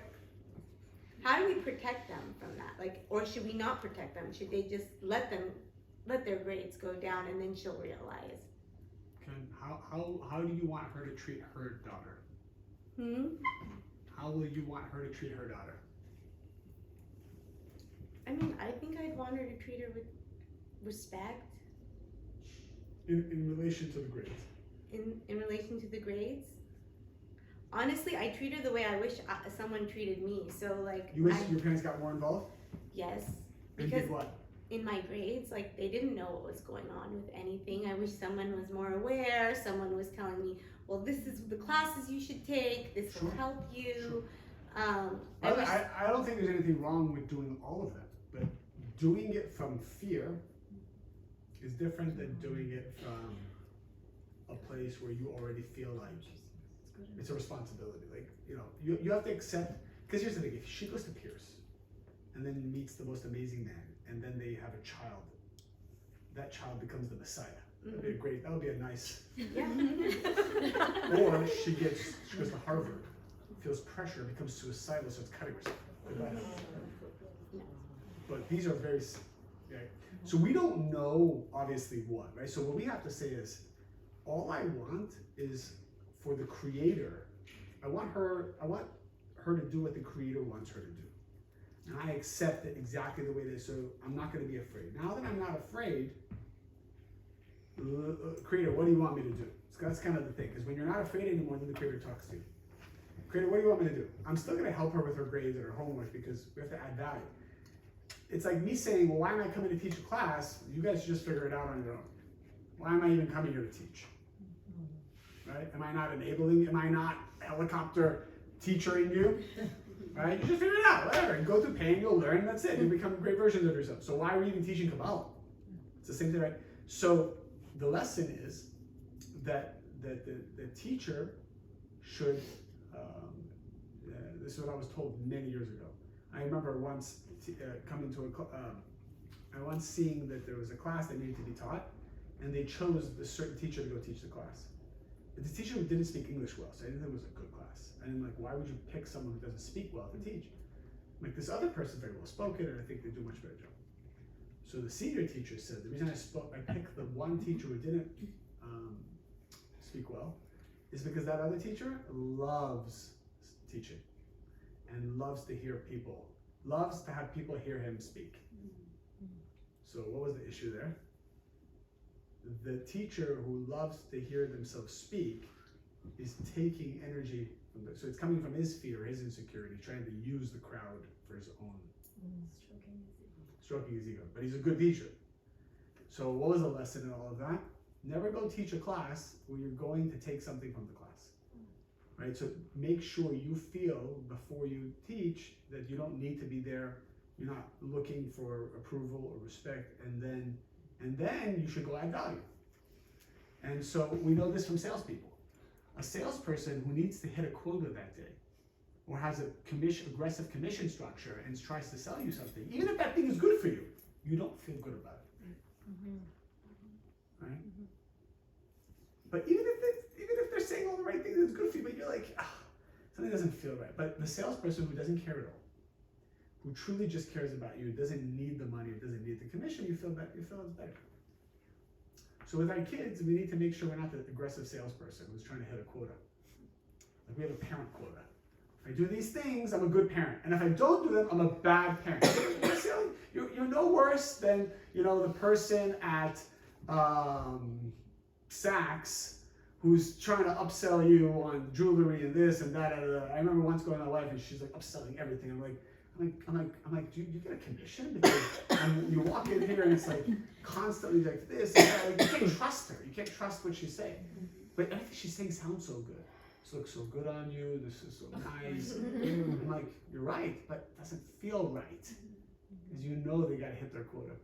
how do we protect them from that? Like, or should we not protect them? Should they just let their grades go down and then she'll realize? How do you want her to treat her daughter? How will you want her to treat her daughter? I mean, I think I'd want her to treat her with respect. In relation to the grades. In relation to the grades, honestly, I treat her the way I wish someone treated me. So like, You wish your parents got more involved? Yes, And because did what? in my grades, like they didn't know what was going on with anything. I wish someone was more aware. Someone was telling me, well, this is the classes you should take. This will help you. I don't think there's anything wrong with doing all of that, but doing it from fear is different than doing it from a place where you already feel like it's a responsibility. Like, you know, you have to accept, because here's the thing, if she goes to Pierce and then meets the most amazing man and then they have a child, that child becomes the Messiah. That would be a nice. Or she goes to Harvard, feels pressure, becomes suicidal, starts cutting herself. But these are very, right? So we don't know obviously what, right? So what we have to say is, all I want is for the Creator. I want her to do what the Creator wants her to do, and I accept it exactly the way it is. So I'm not going to be afraid. Now that I'm not afraid, Creator, what do you want me to do? So that's kind of the thing, because when you're not afraid anymore, then the Creator talks to you. Creator, what do you want me to do? I'm still going to help her with her grades and her homework because we have to add value. It's like me saying, well, why am I coming to teach a class? You guys just figure it out on your own. Why am I even coming here to teach? Right? Am I not enabling? Am I not helicopter teachering you? Right? You just figure it out, whatever. You go through pain, you'll learn, that's it. You'll become great versions of yourself. So why are we even teaching Kabbalah? It's the same thing, right? So the lesson is that the teacher should, this is what I was told many years ago. I remember once coming to I once seeing that there was a class that needed to be taught, and they chose a certain teacher to go teach the class. But the teacher didn't speak English well, so I didn't think it was a good class. And I'm like, why would you pick someone who doesn't speak well to teach? Like, this other person very well spoken, and I think they do a much better job. So the senior teacher said, the reason I picked the one teacher who didn't speak well is because that other teacher loves teaching and loves to hear people, loves to have people hear him speak. So what was the issue there? The teacher who loves to hear themselves speak is taking energy from so it's coming from his fear, his insecurity, trying to use the crowd for his own. Stroking his ego. But he's a good teacher. So what was the lesson in all of that? Never go teach a class where you're going to take something from the class. Right? So make sure you feel before you teach that you don't need to be there, you're not looking for approval or respect, and then And then you should go add value. And so we know this from salespeople. A salesperson who needs to hit a quota that day, or has a aggressive commission structure and tries to sell you something, even if that thing is good for you, you don't feel good about it. Right? But even if they're saying all the right things, it's good for you, but you're like, something doesn't feel right. But the salesperson who doesn't care at all, who truly just cares about you, doesn't need the money, doesn't need the commission, you feel better. So with our kids, we need to make sure we're not the aggressive salesperson who's trying to hit a quota. Like we have a parent quota. If I do these things, I'm a good parent. And if I don't do them, I'm a bad parent. You're no worse than, the person at Saks who's trying to upsell you on jewelry and this and that. I remember once going to my wife and she's like upselling everything. I'm like, do you get a commission? Because you walk in here and it's like constantly like this and that. Like, you can't trust her. You can't trust what she's saying. But everything she's saying sounds so good. This looks so good on you. This is so nice. I'm like, you're right, but it doesn't feel right. Because you know they got to hit their quota.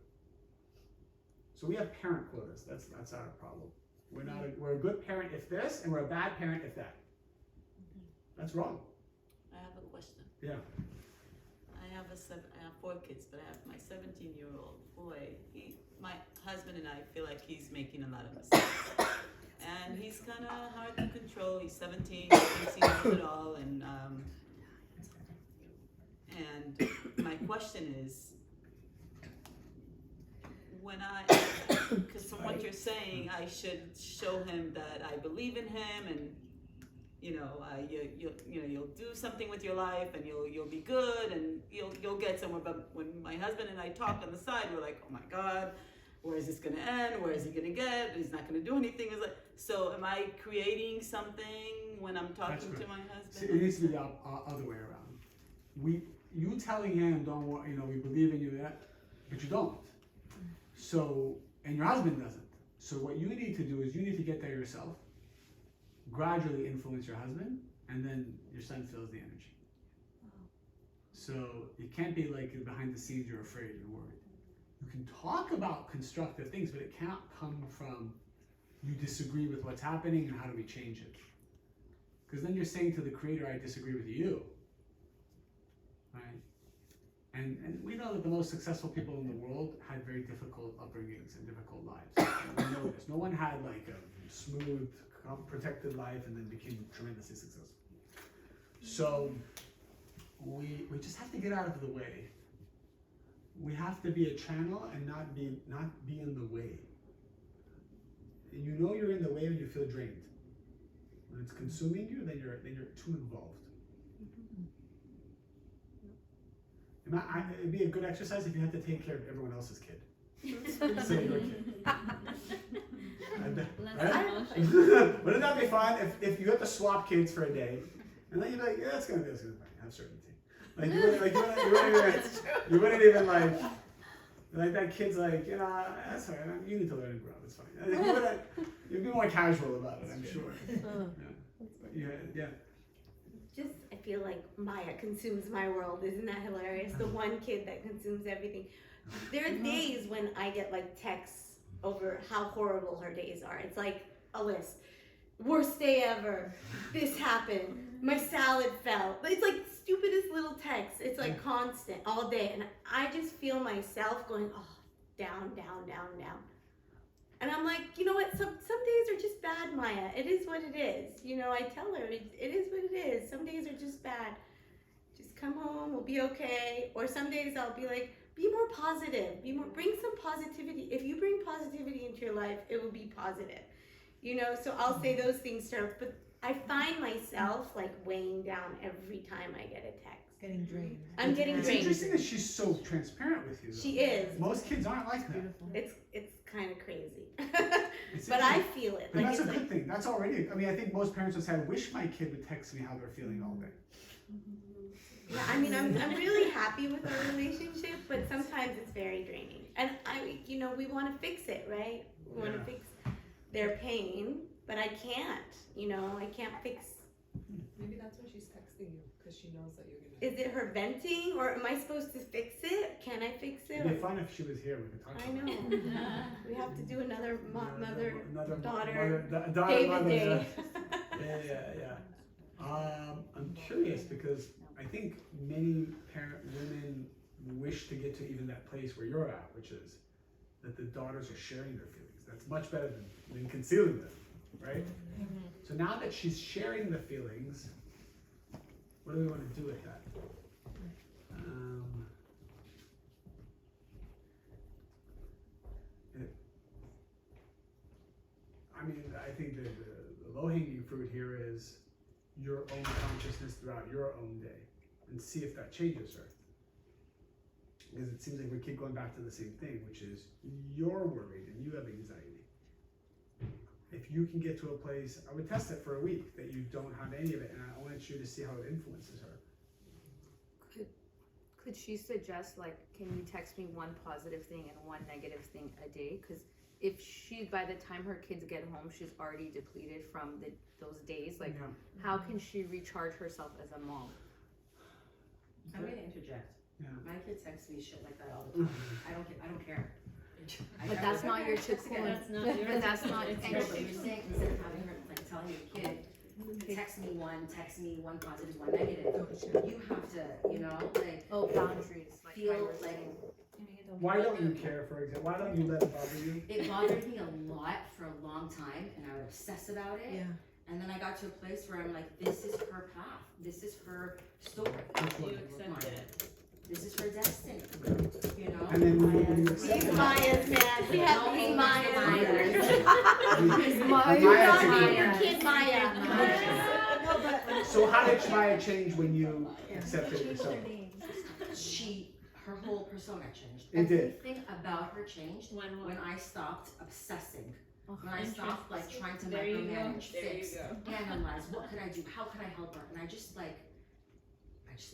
So we have parent quotas. That's our problem. We're a good parent if this, and we're a bad parent if that. That's wrong. I have a question. Yeah. I have 4 kids, but I have my 17-year-old boy. My husband and I feel like he's making a lot of mistakes. And he's kind of hard to control. He's 17, he thinks he knows it all. And my question is, because from what you're saying, I should show him that I believe in him, and you'll do something with your life, and you'll be good, and you'll get somewhere. But when my husband and I talk on the side, we're like, oh my God, where is this gonna end? Where is he gonna get? He's not gonna do anything. It's like, so am I creating something when I'm talking to my husband? See, it needs to be the other way around. You telling him, don't worry, we believe in you, but you don't. So, and your husband doesn't. So what you need to do is you need to get there yourself, gradually influence your husband, and then your son feels the energy. So it can't be like behind the scenes you're afraid, you're worried. You can talk about constructive things, but it can't come from you disagree with what's happening and how do we change it. Because then you're saying to the creator, I disagree with you. Right? And we know that the most successful people in the world had very difficult upbringings and difficult lives. We know this. No one had like a smooth, protected life and then became tremendously successful. So we just have to get out of the way. We have to be a channel and not be in the way. And you're in the way when you feel drained. When it's consuming you, then you're too involved. It'd be a good exercise if you had to take care of everyone else's kid. So your kid. Right? Wouldn't that be fun if you had to swap kids for a day, and then you'd be like, yeah, that's gonna be fine. Have certainty. Like you wouldn't even like that kid's like, that's all right. You need to learn and grow. It's fine. You'd be more casual about it, I'm sure. Yeah. Just, I feel like Maya consumes my world. Isn't that hilarious? The one kid that consumes everything. There are days when I get like texts over how horrible her days are. It's like a list. Worst day ever. This happened. My salad fell. But it's like stupidest little texts. It's like constant all day. And I just feel myself going, down, down, down, down. And I'm like, you know what? Some days are just bad, Maya. It is what it is. I tell her it is what it is. Some days are just bad. Just come home. We'll be okay. Or some days I'll be like, be more positive. Bring some positivity. If you bring positivity into your life, it will be positive. So I'll say those things to her. But I find myself like weighing down every time I get a text. Getting drained. I'm getting It's drained. interesting that she's so transparent with you, though. She is. Most kids aren't like that. It's kind of crazy. It's But I feel it. But Like, that's a it's good like, thing. That's already, I think most parents would say, I wish my kid would text me how they're feeling all day. yeah, I'm really happy with our relationship, but sometimes it's very draining. And we want to fix it, right? We want to fix their pain, but I can't. I can't fix Maybe that's why she's texting you, because she knows that you're gonna. Is it her venting, or am I supposed to fix it? Can I fix it? It'd be fun if she was here. We could talk. I about know. it. We have to do another mother Another daughter daughter, David mother, Day. yeah. I'm curious because I think many women wish to get to even that place where you're at, which is that the daughters are sharing their feelings. That's much better than concealing them, right? Mm-hmm. So now that she's sharing the feelings, what do we want to do with that? I think the low-hanging fruit here is your own consciousness throughout your own day, and see if that changes her. Because it seems like we keep going back to the same thing, which is you're worried and you have anxiety. If you can get to a place, I would test it for a week that you don't have any of it, and I want you to see how it influences her. Could she suggest, like, can you text me one positive thing and one negative thing a day? Because if by the time her kids get home, she's already depleted from those days, like, Yeah. how can she recharge herself as a mom? I'm gonna interject. Yeah. My kid texts me shit like that all the time. I don't care. But that's not your typical. That's not your But that's not. No, but you're saying instead of having her like telling your kid, text me one positive, one negative. You have to, you know, like Boundaries. Like feel like. Why don't you care, for example? Why don't you let it bother you? It bothered me a lot for a long time, and I would obsess about it. Yeah. And then I got to a place where I'm like, this is her path. This is her story. You accept it. This is her destiny. You know? And then when you accept He's it, Maya's man. We have these Maya's. He's Maya. Maya to Name me. your kid Maya. No, but So how did Maya change when you accepted yourself? Her whole persona changed. It did. Everything about her changed when I stopped obsessing. When I stopped like trying to micromanage, fix, analyze, what could I do, how could I help her, and I just let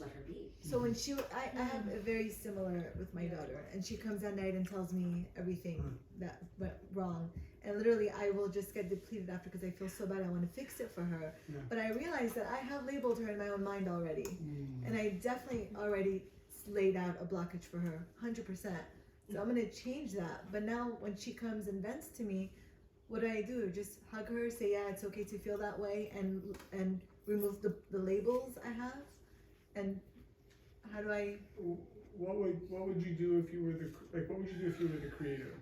her be. so when I have a very similar with my daughter, and she comes at night and tells me everything that went wrong. And literally, I will just get depleted after because I feel so bad. I want to fix it for her. Yeah. But I realize that I have labeled her in my own mind already. And I definitely already laid out a blockage for her, 100%. So I'm going to change that. But now when she comes and vents to me, what do? Just hug her, say, yeah, it's okay to feel that way, and remove the labels I have? And how do I... What would you do if you were the creator?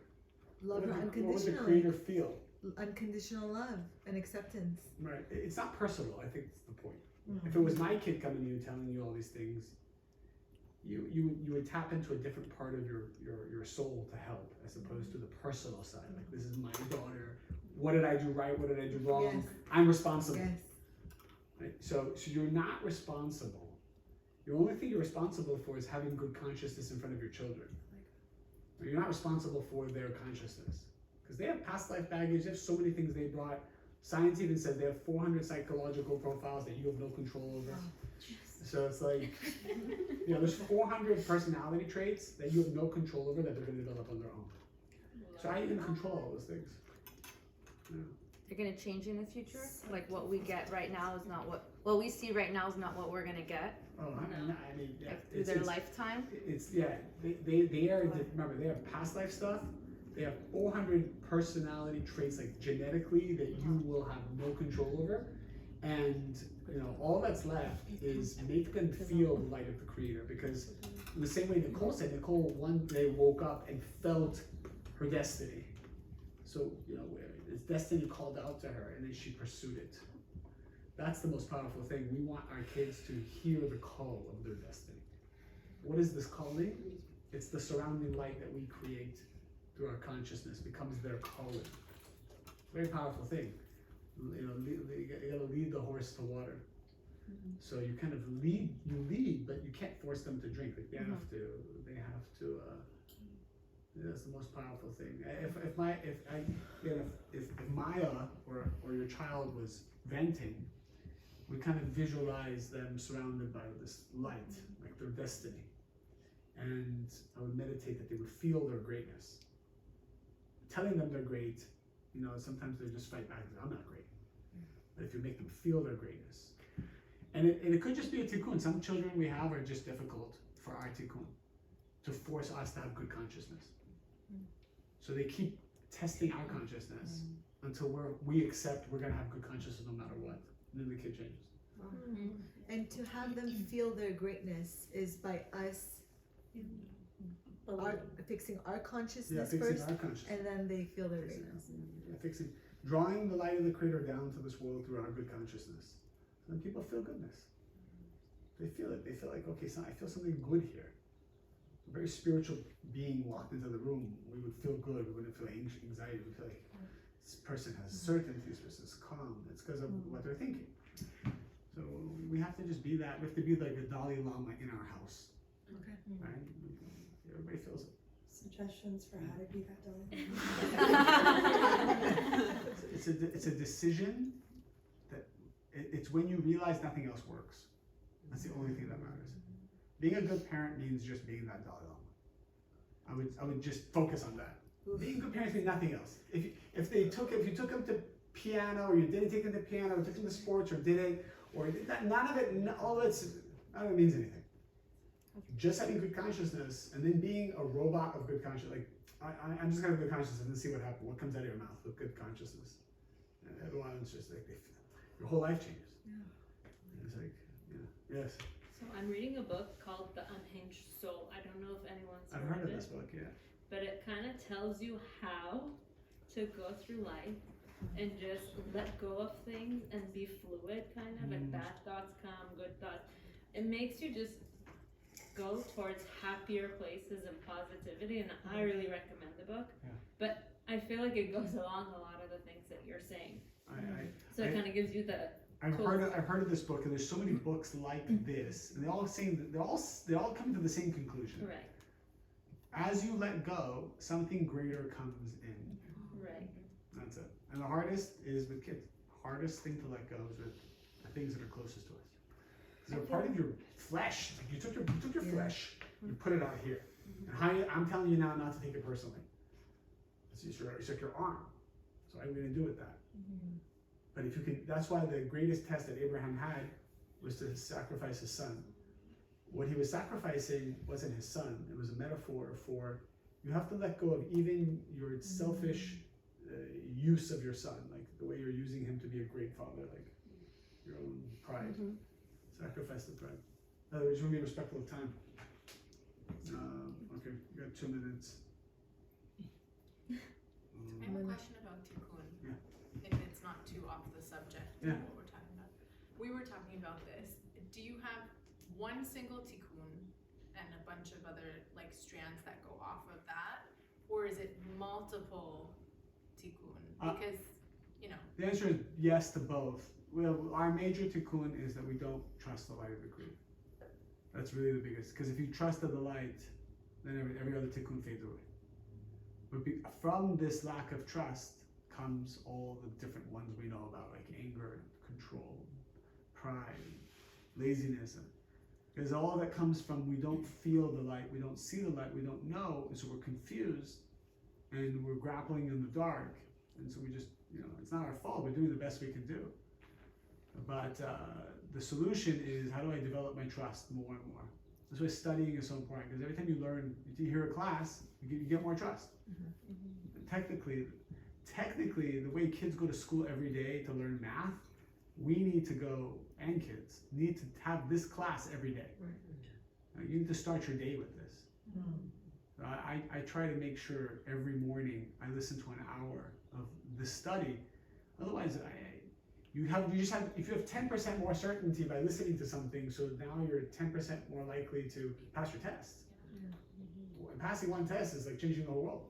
Love her What would the unconditionally. creator feel? Unconditional love and acceptance. Right. It's not personal. I think that's the point. If it was my kid coming to you telling you all these things, you would tap into a different part of your soul to help, as opposed to the personal side. Like, this is my daughter. What did I do right? What did I do wrong? Yes. I'm responsible. Yes. Right? So you're not responsible. The only thing you're responsible for is having good consciousness in front of your children. You're not responsible for their consciousness, because they have past life baggage. They have so many things they brought. Science even says they have 400 psychological profiles that you have no control over. So it's like, there's 400 personality traits that you have no control over that they're going to develop on their own. So how are you going to control all those things? Yeah. They're gonna change in the future. Like what we get right now is not what we see right now is not what we're gonna get. Oh, I mean, yeah. Like through their lifetime. They are, remember, they have past life stuff. They have 400 personality traits, like genetically, that you will have no control over. And, all that's left is make them feel the light of the creator. Because in the same way Nicole said, Nicole one day woke up and felt her destiny. So, his destiny called out to her, and then she pursued it. That's the most powerful thing. We want our kids to hear the call of their destiny. What is this calling? It's the surrounding light that we create through our consciousness becomes their calling. Very powerful thing. You gotta lead the horse to water. So you kind of lead, but you can't force them to drink. Like they have to. That's the most powerful thing. If Maya or your child was venting, we kind of visualize them surrounded by this light, like their destiny. And I would meditate that they would feel their greatness. Telling them they're great, sometimes they just fight back and say, I'm not great. But if you make them feel their greatness, And it could just be a tikkun. Some children we have are just difficult for our tikkun, to force us to have good consciousness. So they keep testing our consciousness until we accept we're gonna have good consciousness no matter what. And then the kid changes. And to have them feel their greatness is by us fixing our consciousness fixing first, our consciousness. and then they feel their greatness. Drawing the light of the Creator down to this world through our good consciousness. Then people feel goodness. They feel it. They feel like, okay, so I feel something good here. A very spiritual being walked into the room, we would feel good. We wouldn't feel anxiety. We'd feel like this person has certainty, this person is calm. It's because of what they're thinking. So we have to just be that. We have to be like the Dalai Lama in our house. Okay. Right? Everybody feels it. Suggestions for how to be that Dalai. It's a decision that it's when you realize nothing else works. That's the only thing that matters. Being a good parent means just being that Dalai Lama. I would just focus on that. Being a good parent means nothing else. If you took them to piano, or you didn't take them to piano, or took them to sports, or did it, or did that, none of it means anything. Just having good consciousness, and then being a robot of good consciousness. Like I'm just gonna have good consciousness and then see what happens. What comes out of your mouth with good consciousness. And everyone's just like your whole life changes. Yeah. It's like, yes. So I'm reading a book called The Unhinged Soul. I don't know if anyone's I've heard of this book, yeah. But it kind of tells you how to go through life and just let go of things and be fluid, kind of. Like bad thoughts come, good thoughts. It makes you just go towards happier places and positivity, and I really recommend the book. Yeah. But I feel like it goes along a lot of the things that you're saying. So it kind of gives you the. I've heard of this book, and there's so many books like this, and they're all coming to the same conclusion. Right. As you let go, something greater comes in. Right. That's it. And the hardest is with kids. Hardest thing to let go is with the things that are closest to us. Because they're part of your flesh. Like you took your flesh, you put it out here. And I'm telling you now not to take it personally. It's like your arm. So what are we going to do with that? But if you can, that's why the greatest test that Abraham had was to sacrifice his son. What he was sacrificing wasn't his son. It was a metaphor for you have to let go of even your selfish use of your son, like the way you're using him to be a great father, like your own pride. Sacrifice the pride. In other words, you want to be respectful of time. Okay, you got 2 minutes. I have a question about tikkun. Yeah. If it's not too off the subject of what we're talking about. We were talking about this. Do you have one single tikkun and a bunch of other like strands that go off of that? Or is it multiple tikkun? Because, The answer is yes to both. Well, our major tikkun is that we don't trust the light of the creed. That's really the biggest. Because if you trusted the light, then every other tikkun fades away. But from this lack of trust comes all the different ones we know about, like anger, control, pride, laziness. Because all that comes from we don't feel the light, we don't see the light, we don't know, and so we're confused and we're grappling in the dark. And so we just, it's not our fault, we're doing the best we can do. But the solution is, how do I develop my trust more and more? That's why studying is so important, because every time you learn, you hear a class, you get more trust. Technically, the way kids go to school every day to learn math, we need to go, and kids need to have this class every day. You need to start your day with this. I try to make sure every morning I listen to an hour of this study. Otherwise, if you have 10% more certainty by listening to something, so now you're 10% more likely to pass your test. Passing one test is like changing the whole world.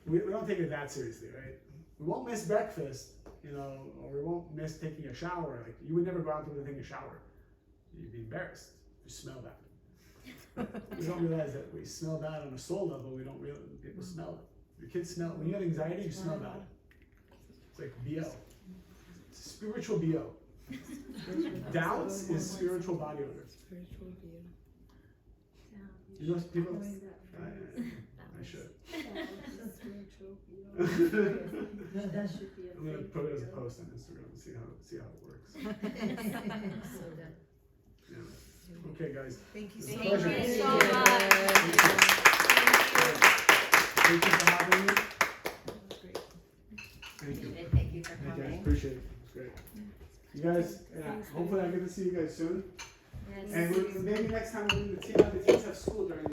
We don't take it that seriously, right? We won't miss breakfast, or we won't miss taking a shower. Like you would never go out to take a shower. You'd be embarrassed. You smell bad. We don't realize that we smell bad on a soul level. We don't realize people smell it. Your kids smell. When you have anxiety, you smell bad. It's like BO. It's spiritual BO. Doubts is spiritual body odor. Spiritual BO. People. I should. No, that should be a I'm gonna thing. put it as a post on Instagram and see how it works. So good. Yeah. Okay, guys. Thank you so It's a much. pleasure. Thank you so Thank much. Thank you for having me. Great. Thank you. Thank you for Thank you. I coming. appreciate it. It's great. You guys, hopefully I get to see you guys soon. Yes. And maybe next time when the teens have school during